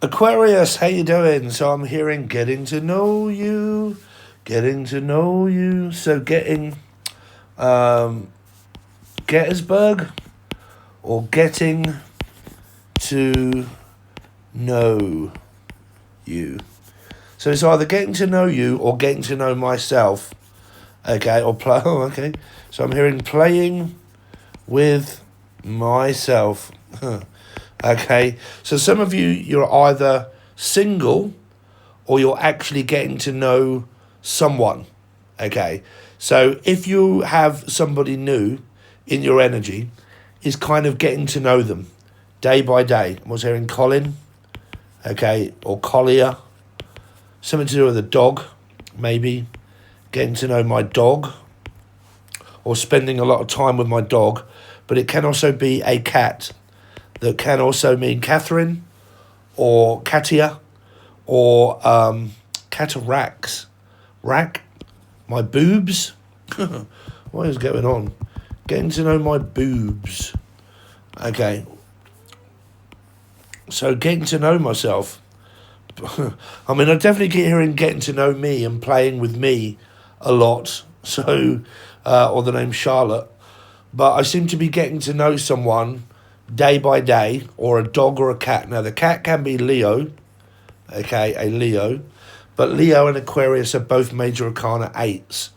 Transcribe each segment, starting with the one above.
Aquarius, how you doing? So I'm hearing getting to know you, getting to know you. So getting Gettysburg or getting to know you. So it's either getting to know you or getting to know myself. Okay, or play. Oh, okay. So I'm hearing playing with myself. Okay, so some of you, you're either single or you're actually getting to know someone. Okay, so if you have somebody new in your energy, is kind of getting to know them day by day. I was hearing Colin, okay, or Collier, something to do with a dog, maybe getting to know my dog or spending a lot of time with my dog, but it can also be a cat. That can also mean Catherine or Katia or cataracts. Rack? My boobs? What is going on? Getting to know my boobs. Okay. So getting to know myself. I mean, I definitely get hearing getting to know me and playing with me a lot. So, or the name Charlotte. But I seem to be getting to know someone day by day, or a dog or a cat. Now, the cat can be Leo, okay, a Leo, but Leo and Aquarius are both major arcana 8s.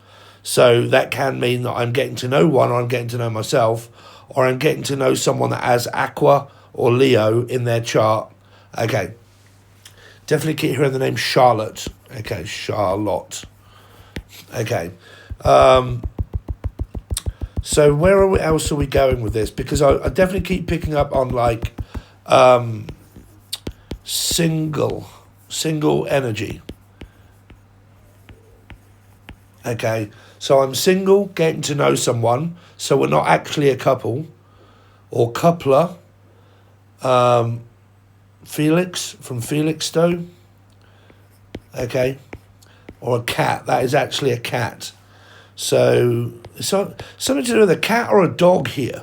So that can mean that I'm getting to know one, or I'm getting to know myself, or I'm getting to know someone that has Aqua or Leo in their chart. Okay. Definitely keep hearing the name Charlotte. Okay, Charlotte. Okay. So where else are we going with this? Because I definitely keep picking up on like single energy. Okay, so I'm single, getting to know someone. So we're not actually a couple or coupler. Felix from Felixstowe. Okay, or a cat. That is actually a cat. So something to do with a cat or a dog here.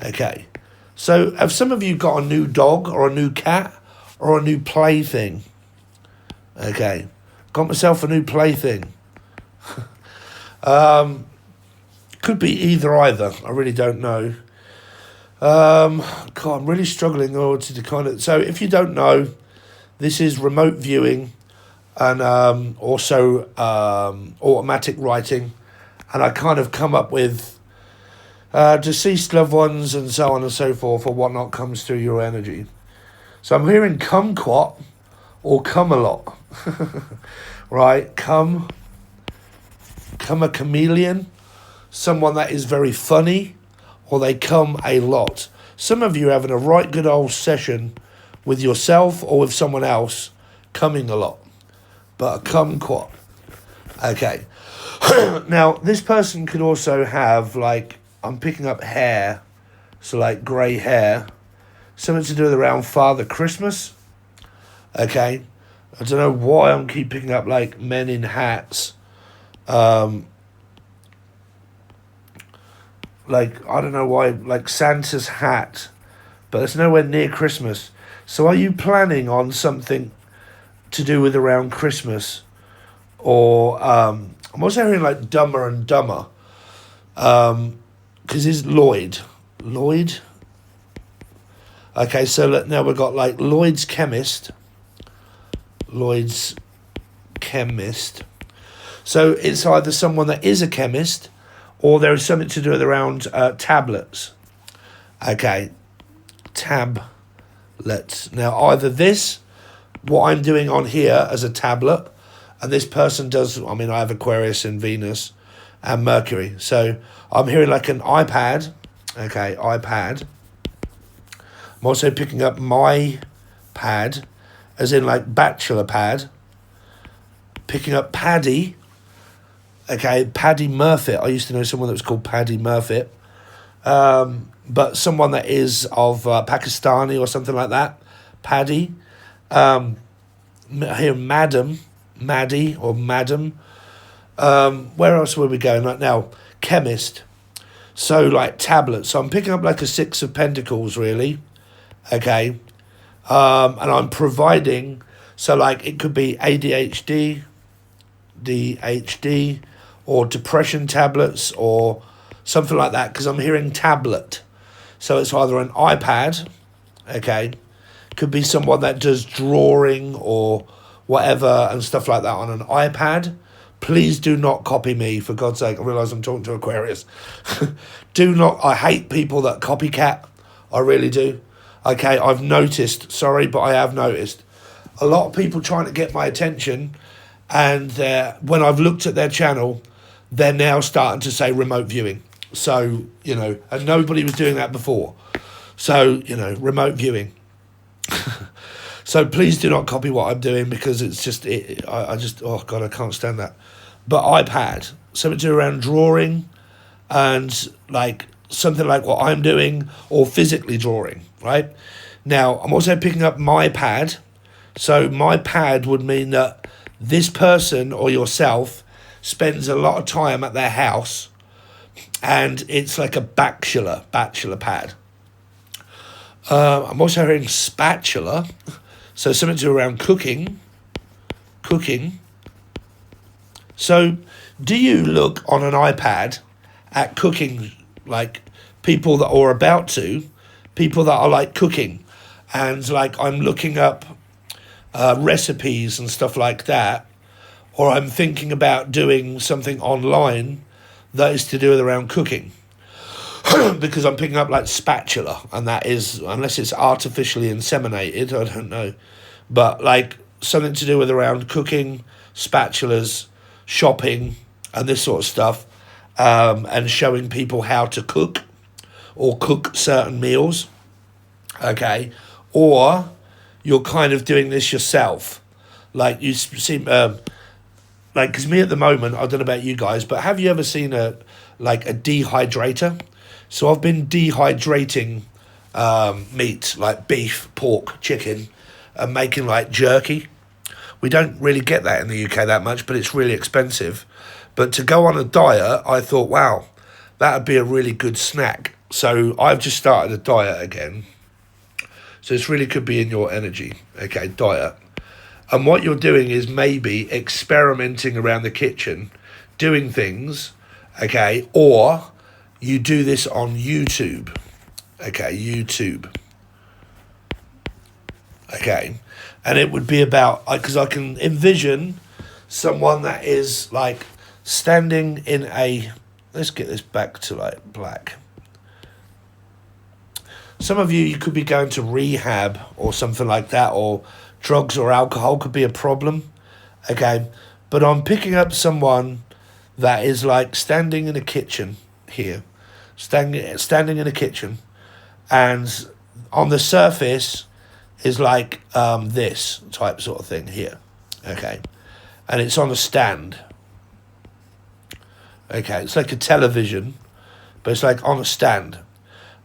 Okay. So have some of you got a new dog or a new cat or a new plaything? Okay. Got myself a new plaything. Could be either. I really don't know. God, I'm really struggling to kind of... So if you don't know, this is remote viewing and also automatic writing. And I kind of come up with deceased loved ones and so on and so forth, or whatnot comes through your energy. So I'm hearing kumquat or come a lot. Right? Come a chameleon, someone that is very funny, or they come a lot. Some of you are having a right good old session with yourself or with someone else, coming a lot. But a kumquat. Okay. Now, this person could also have, like, I'm picking up hair, so like grey hair, something to do with around Father Christmas, okay? I don't know why I'm keep picking up, like, men in hats, like, I don't know why, like Santa's hat, but it's nowhere near Christmas. So are you planning on something to do with around Christmas? Or, I'm also hearing like Dumber and Dumber, because it's Lloyd. Lloyd? Okay, so now we've got like Lloyd's Chemist. Lloyd's Chemist. So it's either someone that is a chemist, or there is something to do with around tablets. Okay, tablets. Now either this, what I'm doing on here as a tablet, and this person does, I mean, I have Aquarius and Venus and Mercury. So I'm hearing like an iPad. Okay, iPad. I'm also picking up my pad, as in like bachelor pad. Picking up Paddy. Okay, Paddy Murfitt. I used to know someone that was called Paddy Murfitt. But someone that is of Pakistani or something like that. Paddy. Here, Madam. Maddie or Madam. Where else were we going right now? Chemist. So like tablets. So I'm picking up like a 6 of Pentacles really. Okay. And I'm providing, so like it could be ADHD, DHD, or depression tablets or something like that, because I'm hearing tablet. So it's either an iPad, okay, could be someone that does drawing or whatever and stuff like that on an iPad. Please do not copy me, for God's sake. I realise I'm talking to Aquarius. Do not, I hate people that copycat. I really do. Okay, I've noticed, sorry, but I have noticed a lot of people trying to get my attention, and when I've looked at their channel, they're now starting to say remote viewing. So, you know, and nobody was doing that before. So, you know, remote viewing. So please do not copy what I'm doing, because it's just, I just, oh God, I can't stand that. But iPad, something to do around drawing and like something like what I'm doing, or physically drawing, right? Now, I'm also picking up my pad. So my pad would mean that this person or yourself spends a lot of time at their house, and it's like a bachelor pad. I'm also hearing spatula, so something to do around cooking. So do you look on an iPad at cooking, like people that are about to, people that are like cooking, and like I'm looking up recipes and stuff like that, or I'm thinking about doing something online that is to do with around cooking, because I'm picking up like spatula, and that is, unless it's artificially inseminated, I don't know, but like something to do with around cooking, spatulas, shopping, and this sort of stuff, and showing people how to cook or cook certain meals, okay, or you're kind of doing this yourself, like you seem, like, because me at the moment, I don't know about you guys, but have you ever seen a dehydrator? So I've been dehydrating meat, like beef, pork, chicken, and making like jerky. We don't really get that in the UK that much, but it's really expensive. But to go on a diet, I thought, wow, that would be a really good snack. So I've just started a diet again. So this really could be in your energy, okay, diet. And what you're doing is maybe experimenting around the kitchen, doing things, okay, or you do this on YouTube, okay, YouTube, okay, and it would be about, because I can envision someone that is like standing in a, let's get this back to like black. Some of you could be going to rehab or something like that, or drugs or alcohol could be a problem, okay, but I'm picking up someone that is like standing in a kitchen here, standing in a kitchen, and on the surface is like this type sort of thing here, okay, and it's on a stand, okay, it's like a television, but it's like on a stand,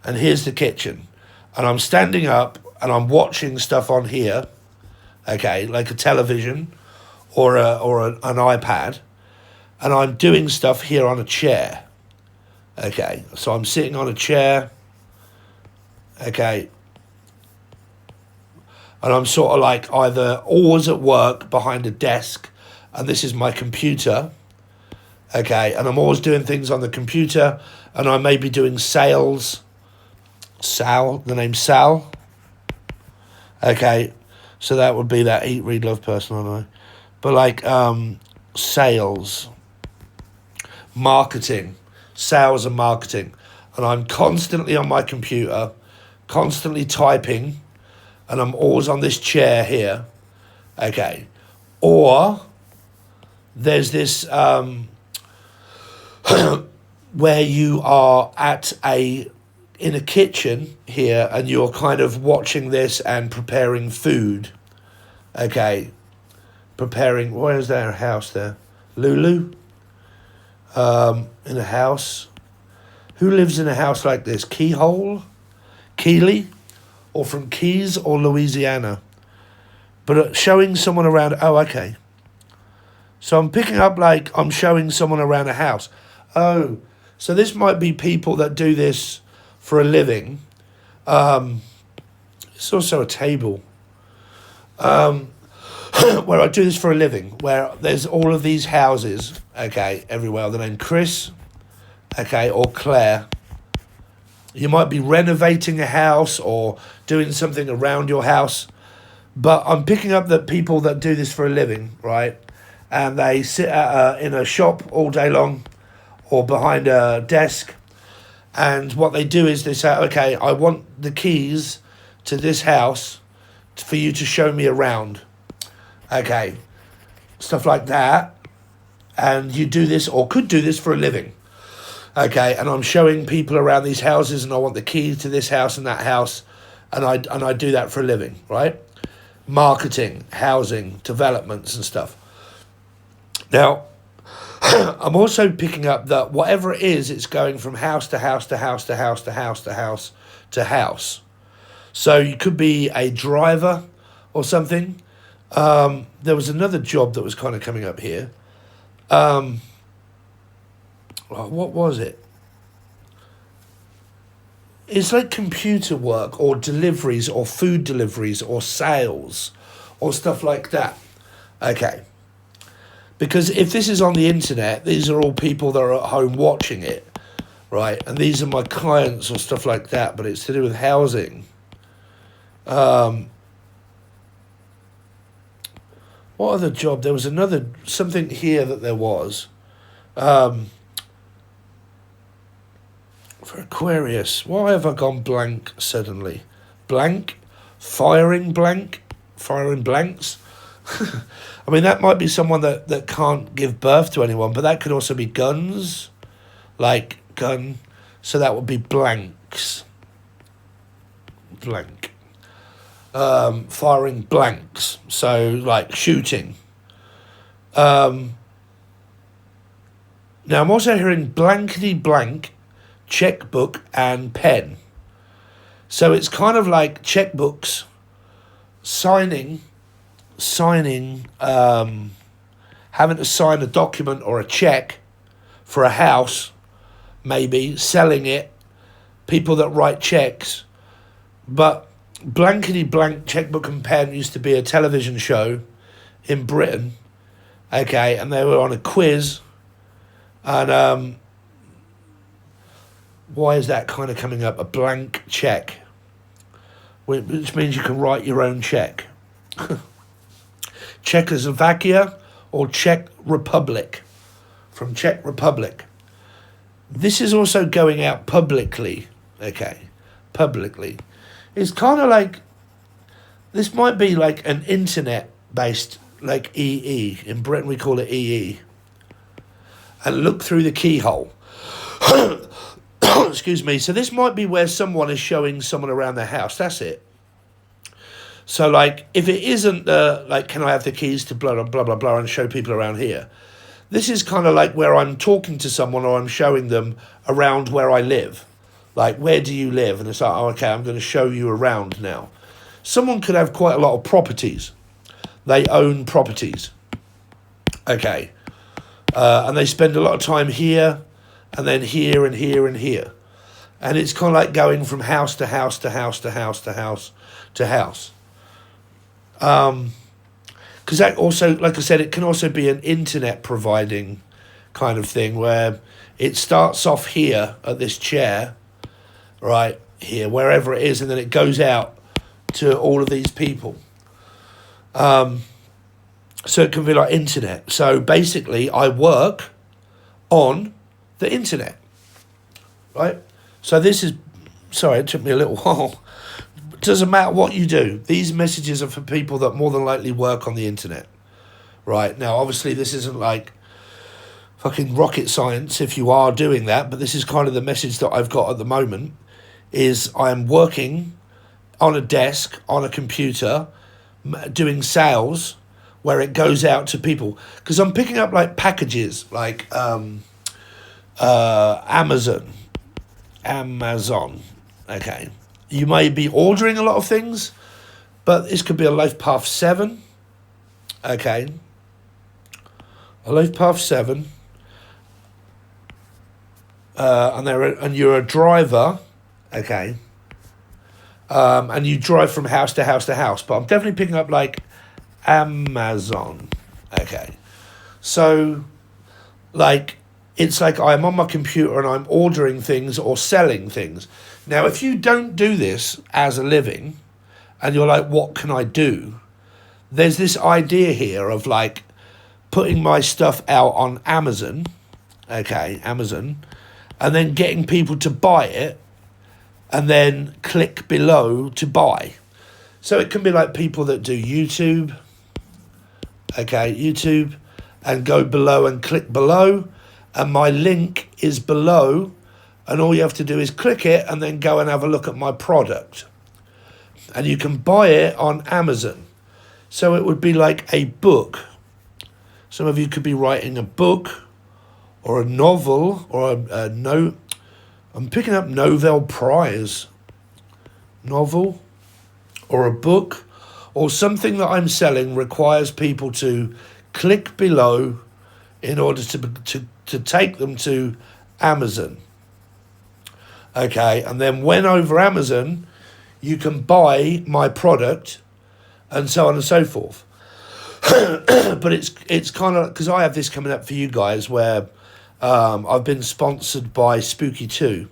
and here's the kitchen, and I'm standing up and I'm watching stuff on here, okay, like a television or an iPad, and I'm doing stuff here on a chair, okay, so I'm sitting on a chair, okay, and I'm sort of like either always at work behind a desk, and this is my computer, okay, and I'm always doing things on the computer, and I may be doing sales, Sal, the name Sal, okay, so that would be that eat, read, love person, I know, but like sales, marketing, sales and marketing, and I'm constantly on my computer, constantly typing, and I'm always on this chair here, okay, or there's this where you are in a kitchen here, and you're kind of watching this and preparing food, okay, where's their house there, Lulu, in a house, who lives in a house like this, Keeley, or from Keys or Louisiana, but showing someone around, oh, okay, so I'm picking up like I'm showing someone around a house, oh, so this might be people that do this for a living. It's also a table. where I do this for a living, where there's all of these houses, okay, everywhere. The name Chris, okay, or Claire. You might be renovating a house or doing something around your house, but I'm picking up that people that do this for a living, right, and they sit in a shop all day long or behind a desk, and what they do is they say, okay, I want the keys to this house for you to show me around, okay, stuff like that, and you do this or could do this for a living. Okay, and I'm showing people around these houses, and I want the key to this house and that house, and I do that for a living, right? Marketing, housing, developments and stuff. Now, I'm also picking up that whatever it is, it's going from house to house to house to house to house to house to house. So you could be a driver or something. There was another job that was kind of coming up here. What was it? It's like computer work or deliveries or food deliveries or sales or stuff like that. Okay. Because if this is on the internet, these are all people that are at home watching it, right? And these are my clients or stuff like that, but it's to do with housing. What other job? There was another, something here that there was. For Aquarius, why have I gone blank suddenly? Blank? Firing blanks? I mean, that might be someone that can't give birth to anyone, but that could also be guns, like gun. So that would be blanks. Blank. Firing blanks. So, like, shooting. Now, I'm also hearing blankety blank, checkbook and pen. So it's kind of like checkbooks, signing, having to sign a document or a check for a house, maybe, selling it, people that write checks. But blankety blank, checkbook and pen used to be a television show in Britain, okay, and they were on a quiz, and why is that kind of coming up? A blank check, which means you can write your own check. Czechoslovakia or Czech Republic, from Czech Republic. This is also going out publicly, okay, publicly. It's kind of like, this might be like an internet-based, like EE. In Britain we call it EE. And look through the keyhole. Excuse me. So this might be where someone is showing someone around their house. That's it. So, like, if it isn't, like, can I have the keys to blah, blah, blah, blah, blah, and show people around here? This is kind of like where I'm talking to someone or I'm showing them around where I live. Like, where do you live? And it's like, oh, okay, I'm going to show you around now. Someone could have quite a lot of properties. They own properties. Okay. And they spend a lot of time here, and then here and here and here. And it's kind of like going from house to house to house to house to house to house. Because that also, like I said, it can also be an internet providing kind of thing where it starts off here at this chair, right, here, wherever it is, and then it goes out to all of these people. So it can be like internet. So basically, I work on the internet, right? So this is, sorry, it took me a little while. It doesn't matter what you do. These messages are for people that more than likely work on the internet, right? Now, obviously, this isn't like fucking rocket science if you are doing that, but this is kind of the message that I've got at the moment, is I am working on a desk, on a computer, doing sales, where it goes out to people. Because I'm picking up like packages, like Amazon, okay. You may be ordering a lot of things, but this could be a Life Path 7, okay. A Life Path 7, and you're a driver, okay. and you drive from house to house to house. But I'm definitely picking up like Amazon. Okay. So, like, it's like I'm on my computer and I'm ordering things or selling things. Now, if you don't do this as a living and you're like, what can I do? There's this idea here of like putting my stuff out on Amazon, okay, Amazon, and then getting people to buy it and then click below to buy. So it can be like people that do YouTube, okay, YouTube, and go below and click below, and my link is below, and all you have to do is click it and then go and have a look at my product. And you can buy it on Amazon. So it would be like a book. Some of you could be writing a book or a novel or a note. I'm picking up Nobel Prize. Novel or a book or something that I'm selling requires people to click below in order to take them to Amazon. Okay, and then when over Amazon, you can buy my product and so on and so forth. But it's kind of, because I have this coming up for you guys where I've been sponsored by Spooky 2.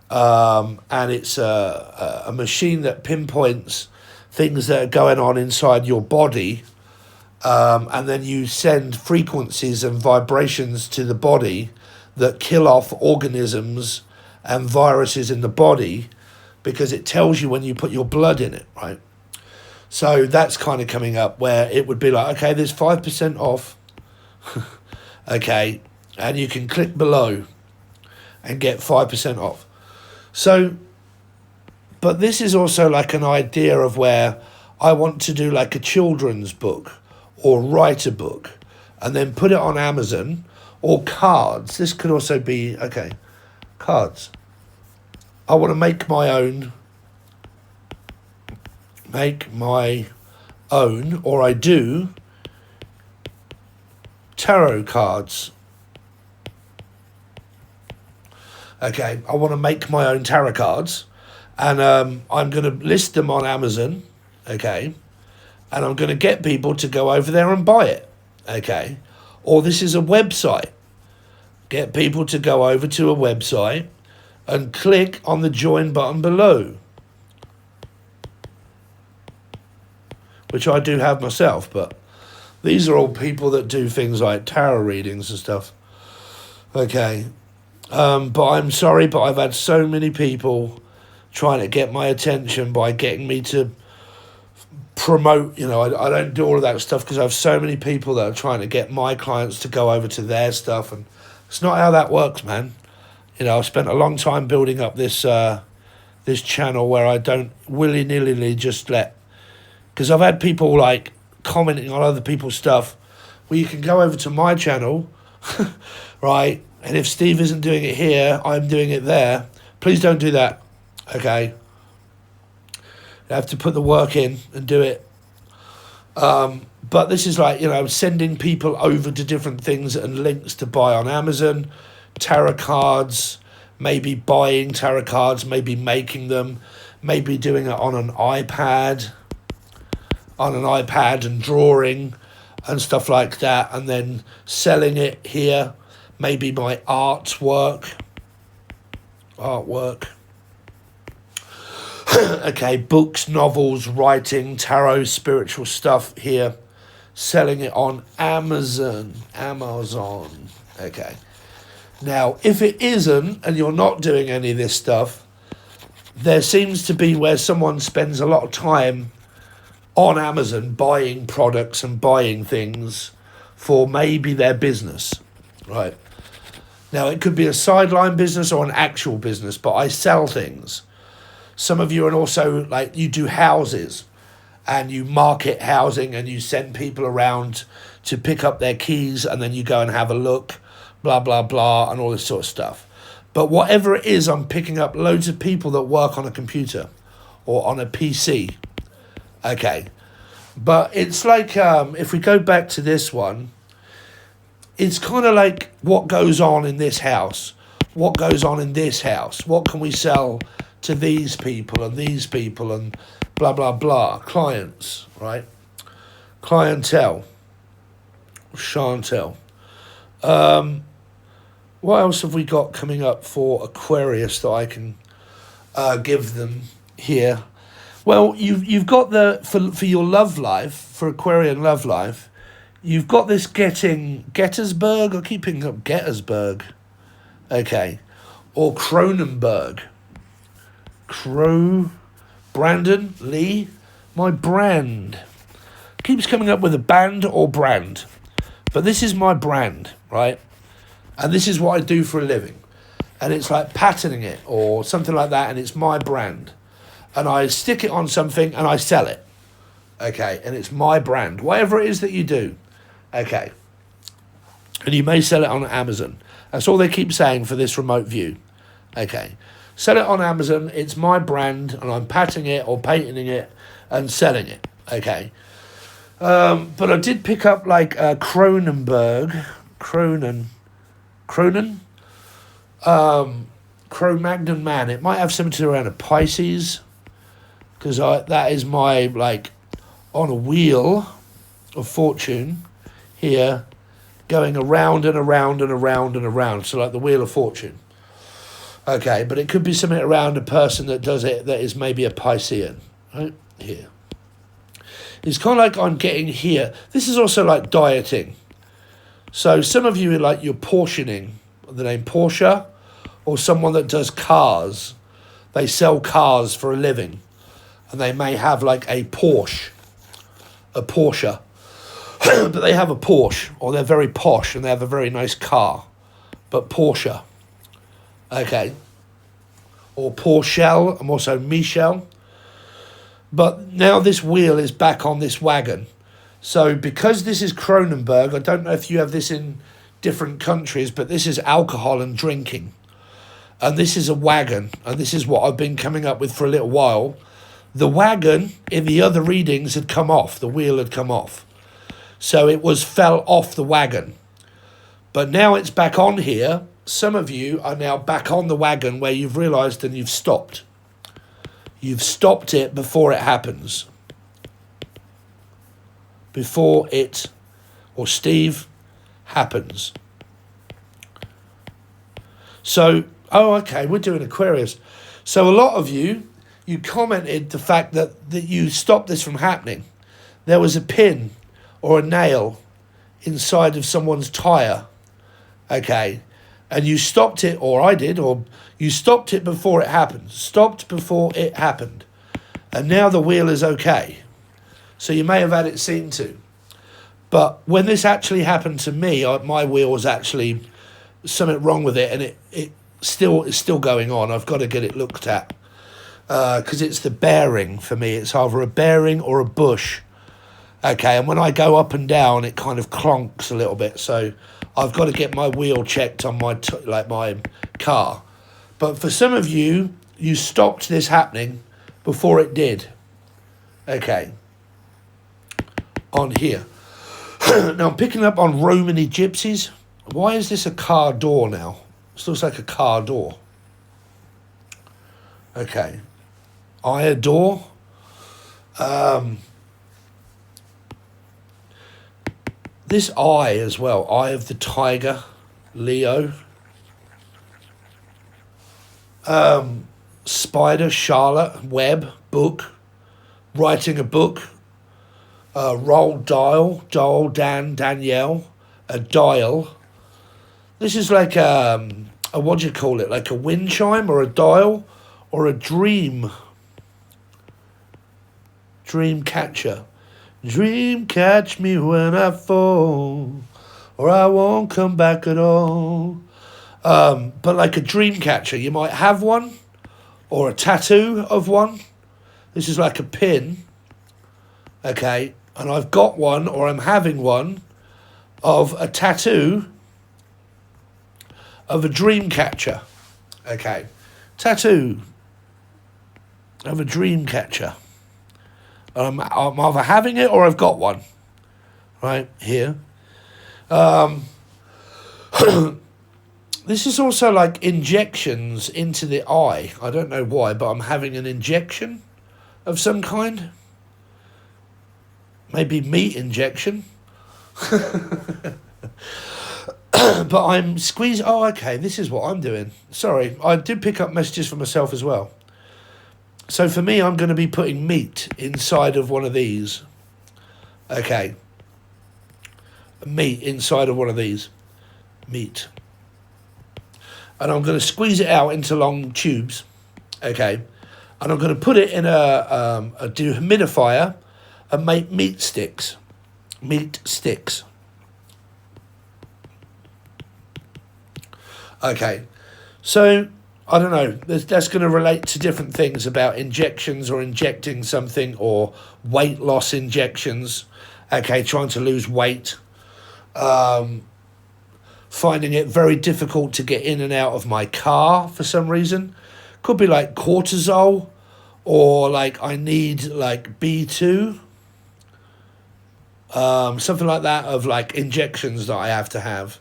And it's a machine that pinpoints things that are going on inside your body. And then you send frequencies and vibrations to the body that kill off organisms and viruses in the body, because it tells you when you put your blood in it, right? So that's kind of coming up where it would be like, okay, there's 5% off. Okay, and you can click below and get 5% off. So, but this is also like an idea of where I want to do like a children's book or write a book and then put it on Amazon, or cards. This could also be, okay, cards. I want to make my own, or I do, tarot cards. Okay, I want to make my own tarot cards, and I'm going to list them on Amazon, okay, and I'm going to get people to go over there and buy it, okay, or this is a website. Get people to go over to a website and click on the join button below, which I do have myself, but these are all people that do things like tarot readings and stuff. Okay. But I'm sorry, but I've had so many people trying to get my attention by getting me to promote, you know, I don't do all of that stuff because I have so many people that are trying to get my clients to go over to their stuff, and it's not how that works, man. You know, I've spent a long time building up this this channel where I don't willy-nilly just let, because I've had people like commenting on other people's stuff. Well, you can go over to my channel, right? And if Steve isn't doing it here, I'm doing it there. Please don't do that, okay? You have to put the work in and do it. But this is like, you know, sending people over to different things and links to buy on Amazon, tarot cards, maybe buying tarot cards, maybe making them, maybe doing it on an iPad and drawing and stuff like that, and then selling it here. Maybe my artwork. Okay, books, novels, writing, tarot, spiritual stuff here. Selling it on Amazon. Okay. Now, if it isn't, and you're not doing any of this stuff, there seems to be where someone spends a lot of time on Amazon buying products and buying things for maybe their business, right? Now, it could be a sideline business or an actual business, but I sell things. Some of you are also, like, you do houses and you market housing and you send people around to pick up their keys and then you go and have a look, blah, blah, blah, and all this sort of stuff. But whatever it is, I'm picking up loads of people that work on a computer or on a PC. Okay. But it's like, if we go back to this one, it's kind of like what goes on in this house, what goes on in this house, what can we sell to these people and blah, blah, blah. Clients, right? Clientele. Chantel. What else have we got coming up for Aquarius that I can give them here? Well, you've got for your love life, for Aquarian love life, you've got this Gettysburg. I keep picking up Gettysburg. Okay. Or Cronenberg. Brandon Lee, my brand. Keeps coming up with a band or brand. But this is my brand, right? And this is what I do for a living. And it's like patenting it or something like that, and it's my brand. And I stick it on something and I sell it. Okay, and it's my brand. Whatever it is that you do. Okay. And you may sell it on Amazon. That's all they keep saying for this remote view. Okay. Sell it on Amazon. It's my brand, and I'm patenting it or patenting it and selling it. Okay. But I did pick up like Cronenberg. Cronin. Cro-Magnon man. It might have something to do around a Pisces. Because that is my, like, on a wheel of fortune here, going around and around and around and around. So like the wheel of fortune. Okay, but it could be something around a person that does it that is maybe a Piscean. Right here. It's kind of like I'm getting here. This is also like dieting. So some of you are like you're portioning, the name Porsche, or someone that does cars. They sell cars for a living. And they may have like a Porsche. But they have a Porsche, or they're very posh and they have a very nice car. But Porsche. Okay. Or Porchel, I'm also Michel. But now this wheel is back on this wagon. So because this is Cronenberg, I don't know if you have this in different countries, but this is alcohol and drinking. And this is a wagon. And this is what I've been coming up with for a little while. The wagon in the other readings had come off. The wheel had come off. So it fell off the wagon. But now it's back on here. Some of you are now back on the wagon where you've realised and you've stopped. You've stopped it before it happens. Before it, or Steve, happens. So, okay, we're doing Aquarius. So a lot of you commented the fact that you stopped this from happening. There was a pin or a nail inside of someone's tyre. Okay. And you stopped it, or I did, or you stopped it before it happened. Stopped before it happened. And now the wheel is okay. So you may have had it seen to. But when this actually happened to me, my wheel was actually something wrong with it, and it's still going on. I've got to get it looked at. Because it's the bearing for me. It's either a bearing or a bush. Okay, and when I go up and down, it kind of clonks a little bit. So I've got to get my wheel checked on my car. But for some of you, you stopped this happening before it did. Okay. On here. Now I'm picking up on Romany gypsies. Why is this a car door now? This looks like a car door. Okay. I adore. This eye as well. Eye of the tiger. Leo. Spider. Charlotte. Web. Book. Writing a book. Roll. Dial. Dial. Danielle. A dial. This is like what do you call it? Like a wind chime or a dial or a dream. Dream catcher. Dream catch me when I fall, or I won't come back at all. But like a dream catcher, you might have one, or a tattoo of one. This is like a pin. Okay, and I've got one, or I'm having one, of a tattoo of a dream catcher. Okay, tattoo of a dream catcher. I'm either having it or I've got one. Right here. This is also like injections into the eye. I don't know why, but I'm having an injection of some kind. Maybe meat injection. But I'm squeezing. Oh, okay, this is what I'm doing. Sorry, I did pick up messages for myself as well. So for me, I'm going to be putting meat inside of one of these. Okay. Meat inside of one of these. Meat. And I'm going to squeeze it out into long tubes. Okay. And I'm going to put it in a dehumidifier and make meat sticks. Meat sticks. Okay. So, I don't know. That's going to relate to different things about injections or injecting something or weight loss injections. Okay, trying to lose weight. Finding it very difficult to get in and out of my car for some reason. Could be like cortisol, or like I need like B2. Something like that, of like injections that I have to have.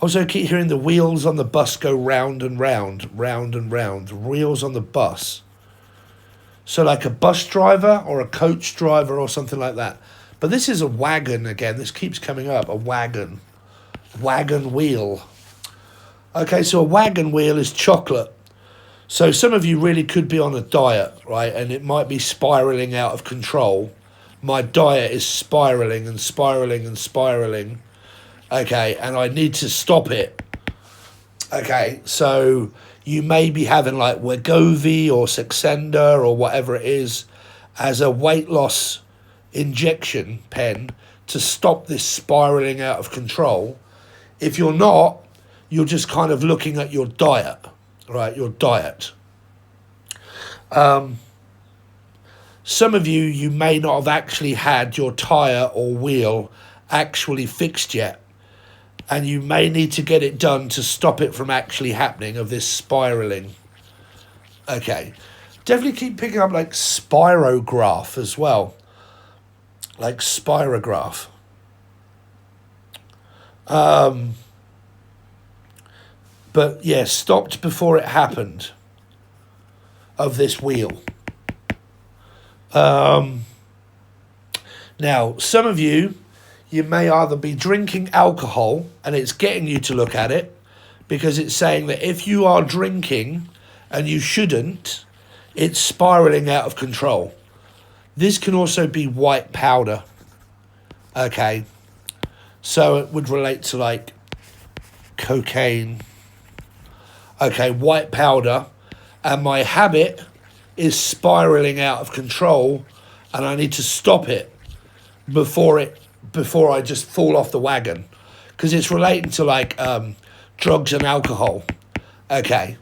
Also keep hearing the wheels on the bus go round and round, round and round. Wheels on the bus. So like a bus driver or a coach driver or something like that. But this is a wagon again. This keeps coming up. A wagon. Wagon wheel. Okay, so a wagon wheel is chocolate. So some of you really could be on a diet, right? And it might be spiraling out of control. My diet is spiraling and spiraling and spiraling. Okay, and I need to stop it. Okay, so you may be having like Wegovy or Saxenda or whatever it is as a weight loss injection pen to stop this spiraling out of control. If you're not, you're just kind of looking at your diet, right? Your diet. Some of you may not have actually had your tire or wheel actually fixed yet, and you may need to get it done to stop it from actually happening, of this spiraling. Okay, definitely keep picking up like spirograph as well, like spirograph. But yeah, stopped before it happened, of this wheel. Now, some of you may either be drinking alcohol and it's getting you to look at it, because it's saying that if you are drinking and you shouldn't, it's spiraling out of control. This can also be white powder. Okay. So it would relate to like cocaine. Okay, white powder. And my habit is spiraling out of control, and I need to stop it before I just fall off the wagon, because it's relating to like drugs and alcohol. Okay.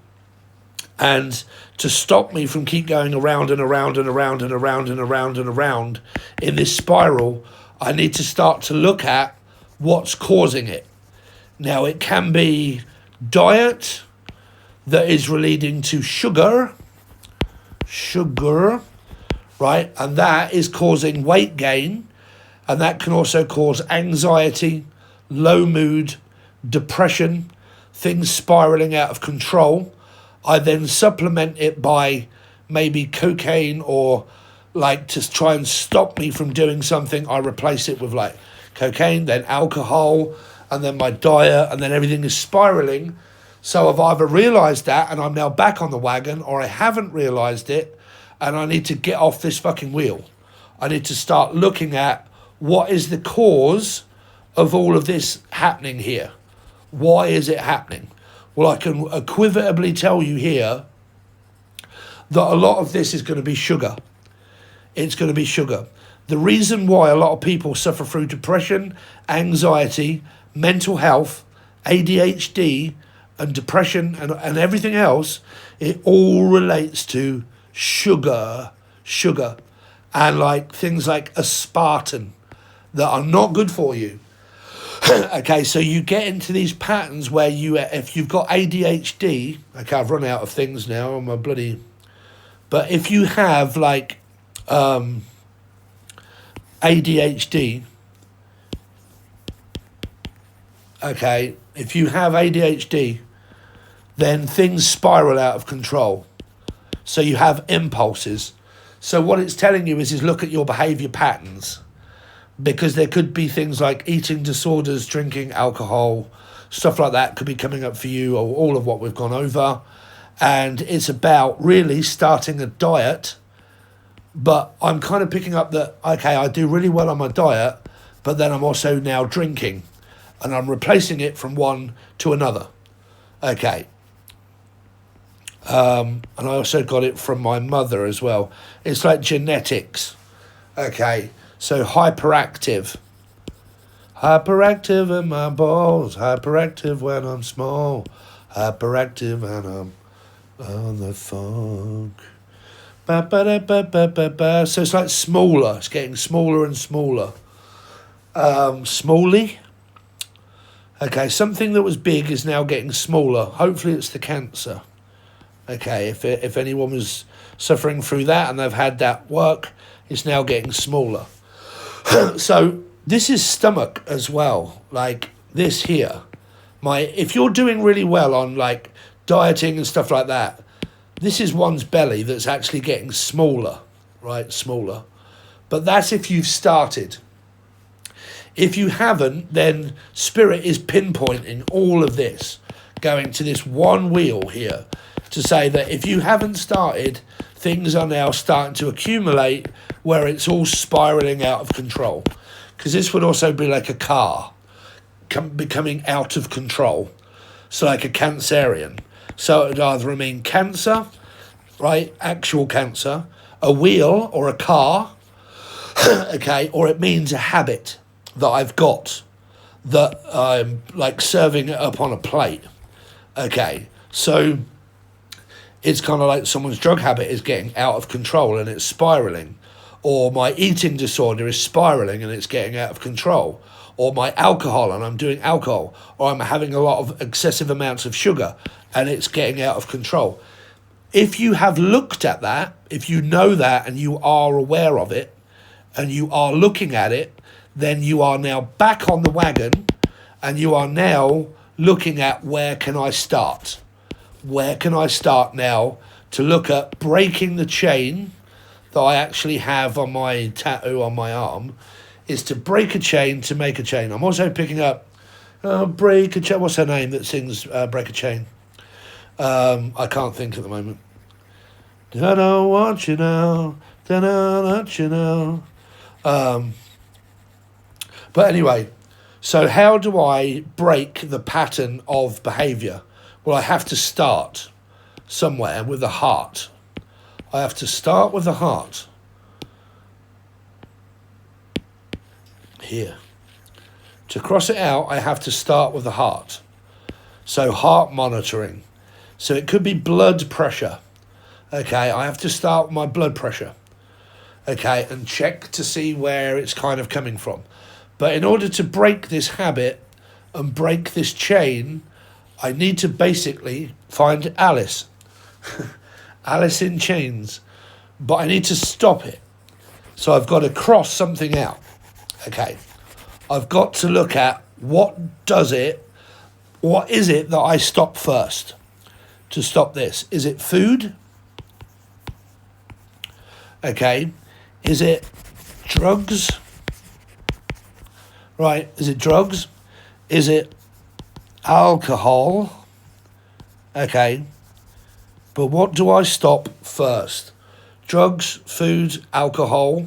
And to stop me from keep going around and around and around and around and around and around in this spiral, I need to start to look at what's causing it. Now, it can be diet that is relating to sugar, right? And that is causing weight gain. And that can also cause anxiety, low mood, depression, things spiraling out of control. I then supplement it by maybe cocaine, or like to try and stop me from doing something, I replace it with like cocaine, then alcohol, and then my diet, and then everything is spiraling. So I've either realised that and I'm now back on the wagon, or I haven't realised it and I need to get off this fucking wheel. I need to start looking at what is the cause of all of this happening here. Why is it happening? Well, I can equivotably tell you here that a lot of this is going to be sugar. It's going to be sugar. The reason why a lot of people suffer through depression, anxiety, mental health, ADHD, and depression and everything else, it all relates to sugar. And like things like aspartame that are not good for you. Okay, so you get into these patterns where if you've got ADHD, okay, I've run out of things now, I'm a bloody, but if you have like ADHD, okay, if you have ADHD, then things spiral out of control. So you have impulses. So what it's telling you is look at your behaviour patterns, because there could be things like eating disorders, drinking alcohol, stuff like that could be coming up for you, or all of what we've gone over. And it's about really starting a diet. But I'm kind of picking up that, okay, I do really well on my diet, but then I'm also now drinking, and I'm replacing it from one to another. Okay. And I also got it from my mother as well. It's like genetics. Okay. So hyperactive. Hyperactive in my balls. Hyperactive when I'm small. Hyperactive when I'm on the funk. Ba-ba-da-ba-ba-ba-ba. So it's like smaller. It's getting smaller and smaller. Smally. Okay, something that was big is now getting smaller. Hopefully it's the cancer. Okay, if anyone was suffering through that and they've had that work, it's now getting smaller. So this is stomach as well. Like this here. If you're doing really well on like dieting and stuff like that, this is one's belly that's actually getting smaller, right? Smaller. But that's if you've started. If you haven't, then Spirit is pinpointing all of this, going to this one wheel here, to say that if you haven't started, things are now starting to accumulate where it's all spiraling out of control. Because this would also be like a car becoming out of control. So like a Cancerian. So it would either mean cancer, right, actual cancer, a wheel or a car, okay, or it means a habit that I've got that I'm like serving it up on a plate. Okay, so it's kind of like someone's drug habit is getting out of control and it's spiraling, or my eating disorder is spiraling and it's getting out of control, or my alcohol and I'm doing alcohol, or I'm having a lot of excessive amounts of sugar and it's getting out of control. If you have looked at that, if you know that and you are aware of it and you are looking at it, then you are now back on the wagon and you are now looking at where can I start? Where can I start now to look at breaking the chain that I actually have on my tattoo on my arm, is to break a chain to make a chain. I'm also picking up Break a Chain. What's her name that sings Break a Chain? I can't think at the moment. I don't want you now. Then I'll let you know. But anyway, so how do I break the pattern of behaviour? Well, I have to start somewhere with the heart. I have to start with the heart. Here. To cross it out, I have to start with the heart. So heart monitoring. So it could be blood pressure. Okay, I have to start with my blood pressure. Okay, and check to see where it's kind of coming from. But in order to break this habit and break this chain, I need to basically find Alice. Alice in chains. But I need to stop it. So I've got to cross something out. Okay. I've got to look at what is it that I stop first to stop this? Is it food? Okay. Is it drugs? Right. Is it drugs? Is it alcohol? Okay. But what do I stop first? Drugs, food, alcohol.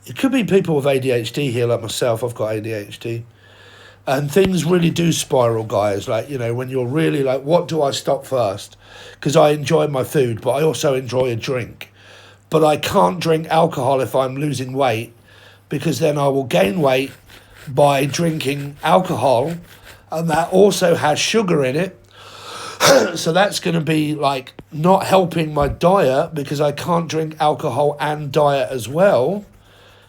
It could be people with ADHD here, like myself. I've got ADHD. And things really do spiral, guys. Like, you know, when you're really like, what do I stop first? Because I enjoy my food, but I also enjoy a drink. But I can't drink alcohol if I'm losing weight, because then I will gain weight by drinking alcohol. And that also has sugar in it. So that's going to be like not helping my diet, because I can't drink alcohol and diet as well,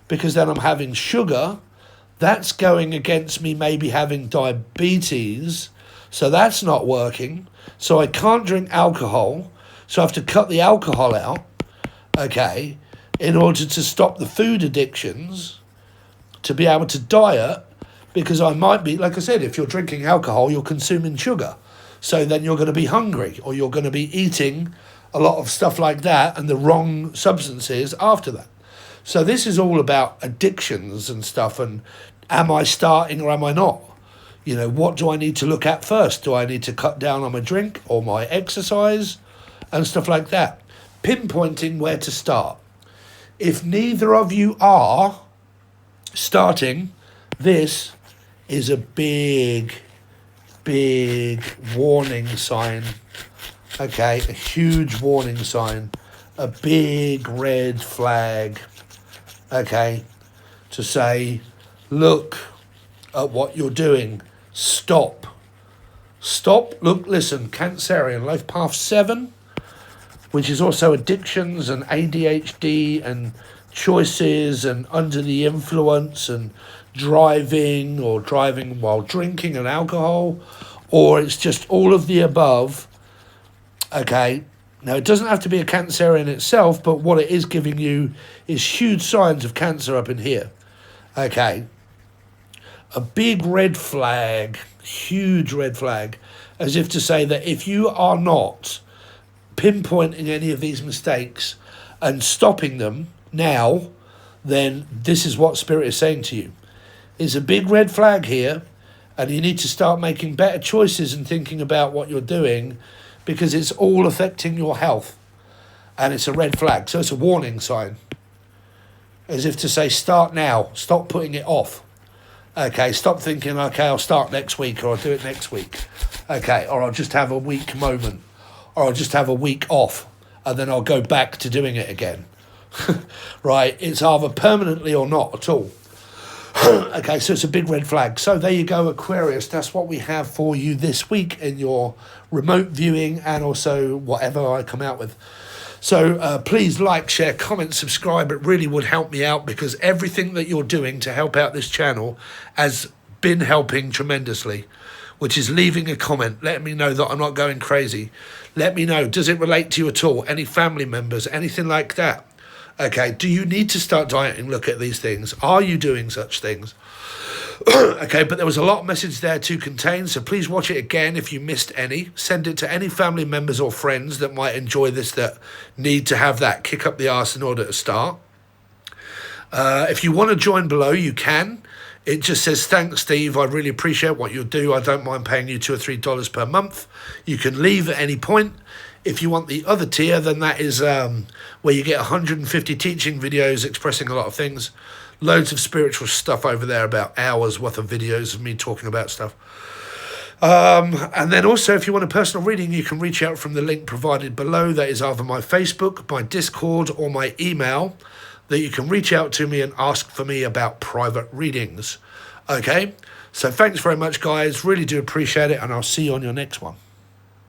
because then I'm having sugar. That's going against me maybe having diabetes. So that's not working. So I can't drink alcohol. So I have to cut the alcohol out, okay, in order to stop the food addictions, to be able to diet. because I might be, like I said, if you're drinking alcohol, you're consuming sugar. So then you're going to be hungry, or you're going to be eating a lot of stuff like that and the wrong substances after that. So this is all about addictions and stuff, and am I starting or am I not? You know, what do I need to look at first? Do I need to cut down on my drink or my exercise and stuff like that? Pinpointing where to start. If neither of you are starting, this is a big warning sign. Okay, a huge warning sign, a big red flag. Okay, to say, look at what you're doing. Stop. Look, listen, Cancerian, life path 7, which is also addictions and ADHD and choices and under the influence and driving, or driving while drinking and alcohol, or it's just all of the above. Okay, now it doesn't have to be a Cancer in itself, but what it is giving you is huge signs of cancer up in here. Okay, a big red flag, huge red flag, as if to say that if you are not pinpointing any of these mistakes and stopping them now, then this is what Spirit is saying to you. There's a big red flag here, and you need to start making better choices and thinking about what you're doing, because it's all affecting your health, and it's a red flag. So it's a warning sign, as if to say, start now, stop putting it off. Okay, stop thinking, okay, I'll start next week, or I'll do it next week. Okay, or I'll just have a weak moment, or I'll just have a week off, and then I'll go back to doing it again. Right, it's either permanently or not at all. Okay, so it's a big red flag. So there you go, Aquarius. That's what we have for you this week in your remote viewing, and also whatever I come out with. So please like, share, comment, subscribe. It really would help me out, because everything that you're doing to help out this channel has been helping tremendously, which is leaving a comment, letting me know that I'm not going crazy. Let me know, does it relate to you at all? Any family members, anything like that? Okay, do you need to start dieting? Look at these things. Are you doing such things? Okay, but there was a lot of message there to contain, so please watch it again if you missed any. Send it to any family members or friends that might enjoy this, that need to have that kick up the arse in order to start. If you want to join below, you can. It just says, thanks, Steve. I really appreciate what you do. I don't mind paying you $2 or $3 per month. You can leave at any point. If you want the other tier, then that is where you get 150 teaching videos expressing a lot of things. Loads of spiritual stuff over there, about hours worth of videos of me talking about stuff. And then also, if you want a personal reading, you can reach out from the link provided below. That is either my Facebook, my Discord, or my email, that you can reach out to me and ask for me about private readings. Okay, so thanks very much, guys. Really do appreciate it, and I'll see you on your next one.